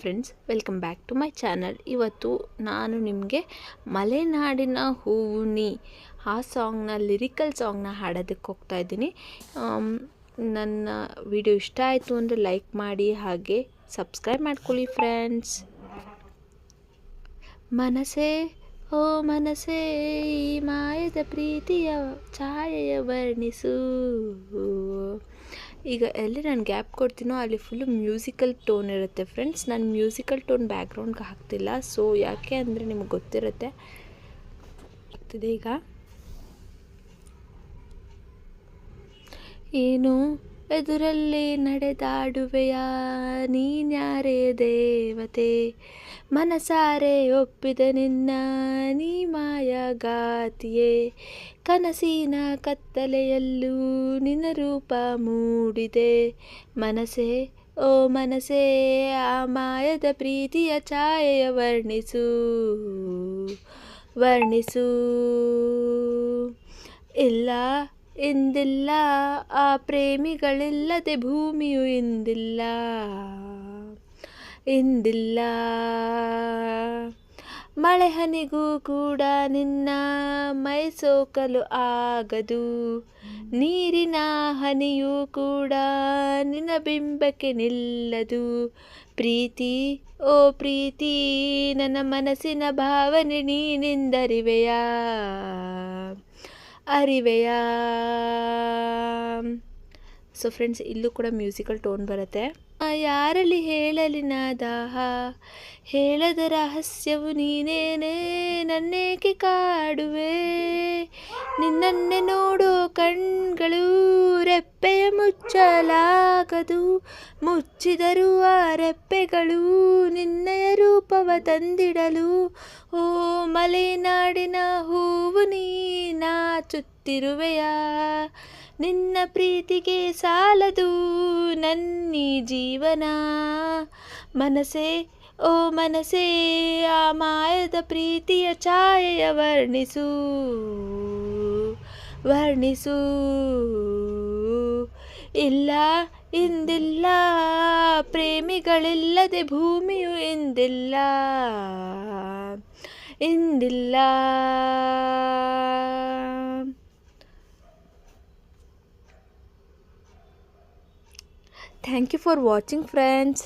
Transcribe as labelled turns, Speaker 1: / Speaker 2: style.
Speaker 1: Friends, welcome back to my channel. ಇವತ್ತು ನಾನು ನಿಮಗೆ ಮಲೆನಾಡಿನ ಹೂವು ನೀ ಆ ಸಾಂಗ್ನ ಲಿರಿಕಲ್ ಸಾಂಗ್ನ ಹಾಡೋದಕ್ಕೆ ಹೋಗ್ತಾ ಇದ್ದೀನಿ. ನನ್ನ ವಿಡಿಯೋ ಇಷ್ಟ ಆಯಿತು ಅಂದರೆ ಲೈಕ್ ಮಾಡಿ, ಹಾಗೆ ಸಬ್ಸ್ಕ್ರೈಬ್ ಮಾಡ್ಕೊಳ್ಳಿ ಫ್ರೆಂಡ್ಸ್. ಮನಸೇ ಓ ಮನಸೇ, ಈ ಮಾಯದ ಪ್ರೀತಿಯ ಛಾಯೆಯ ವರ್ಣಿಸು. ಈಗ ಎಲ್ಲಿ ನಾನು ಗ್ಯಾಪ್ ಕೊಡ್ತೀನೋ ಅಲ್ಲಿ ಫುಲ್ಲು ಮ್ಯೂಸಿಕಲ್ ಟೋನ್ ಇರುತ್ತೆ ಫ್ರೆಂಡ್ಸ್. ನಾನು ಮ್ಯೂಸಿಕಲ್ ಟೋನ್ ಬ್ಯಾಕ್ಗ್ರೌಂಡ್ಗೆ ಹಾಕ್ತಿಲ್ಲ, ಸೊ ಯಾಕೆ ಅಂದರೆ ನಿಮಗೆ ಗೊತ್ತಿರುತ್ತೆ. ಆಗ್ತಿದೆ ಈಗ. ಏನು ಎದುರಲ್ಲಿ ನಡೆದಾಡುವೆಯ, ನೀನ್ಯಾರೇ ದೇವತೆ, ಮನಸಾರೆ ಒಪ್ಪಿದ ನಿನ್ನ ನೀ ಮಾಯಗಾತಿಯೇ, ಕನಸಿನ ಕತ್ತಲೆಯಲ್ಲೂ ನಿನ್ನ ರೂಪ ಮೂಡಿದೆ. ಮನಸೇ ಓ ಮನಸೇ, ಆ ಮಾಯದ ಪ್ರೀತಿಯ ಛಾಯೆಯ ವರ್ಣಿಸು ವರ್ಣಿಸು. ಇಲ್ಲ ಇಂದಿಲ್ಲ ಆ ಪ್ರೇಮಿಗಳಿಲ್ಲದೆ ಭೂಮಿಯು ಇಂದಿಲ್ಲ ಇಂದಿಲ್ಲ. ಮಳೆ ಹನಿಗೂ ಕೂಡ ನಿನ್ನ ಮೈ ಸೋಕಲು ಆಗದು, ನೀರಿನ ಹನಿಯೂ ಕೂಡ ನಿನ್ನ ಬಿಂಬಕ್ಕೆ ನಿಲ್ಲದು. ಪ್ರೀತಿ ಓ ಪ್ರೀತಿ, ನನ್ನ ಮನಸ್ಸಿನ ಭಾವನೆ ನೀನಿಂದರಿವೆಯಾ ಅರಿವೆಯಾ. ಸೊ ಫ್ರೆಂಡ್ಸ್, ಇಲ್ಲೂ ಕೂಡ ಮ್ಯೂಸಿಕಲ್ ಟೋನ್ ಬರುತ್ತೆ. ಯಾರಲ್ಲಿ ಹೇಳಲಿ ನಾ ದಾಹ, ಹೇಳದ ರಹಸ್ಯವು ನೀನೇನೇ, ನನ್ನೇಕೆ ಕಾಡುವೆ. ನಿನ್ನನ್ನೇ ನೋಡೋ ಕಣ್ಗಳು ರೆಪ್ಪೆಯ ಮುಚ್ಚಲಾಗದು, ಮುಚ್ಚಿದರೂ ಆ ರೆಪ್ಪೆಗಳು ನಿನ್ನಯ ರೂಪವ ತಂದಿಡಲು. ಓ ಮಲೆನಾಡಿನ ಹೂವು ನೀ ನಾಚುತ್ತಿರುವೆಯಾ, ನಿನ್ನ ಪ್ರೀತಿಗೆ ಸಾಲದು ನನ್ನೀ ಜೀವನ. ಮನಸೇ ಓ ಮನಸೇ, ಆ ಮಾಯದ ಪ್ರೀತಿಯ ಛಾಯೆಯ ವರ್ಣಿಸು ವರ್ಣಿಸು. ಇಲ್ಲ ಇಂದಿಲ್ಲ ಪ್ರೇಮಿಗಳಿಲ್ಲದೆ ಭೂಮಿಯು ಇಂದಿಲ್ಲ ಇಂದಿಲ್ಲ. Thank you for watching friends.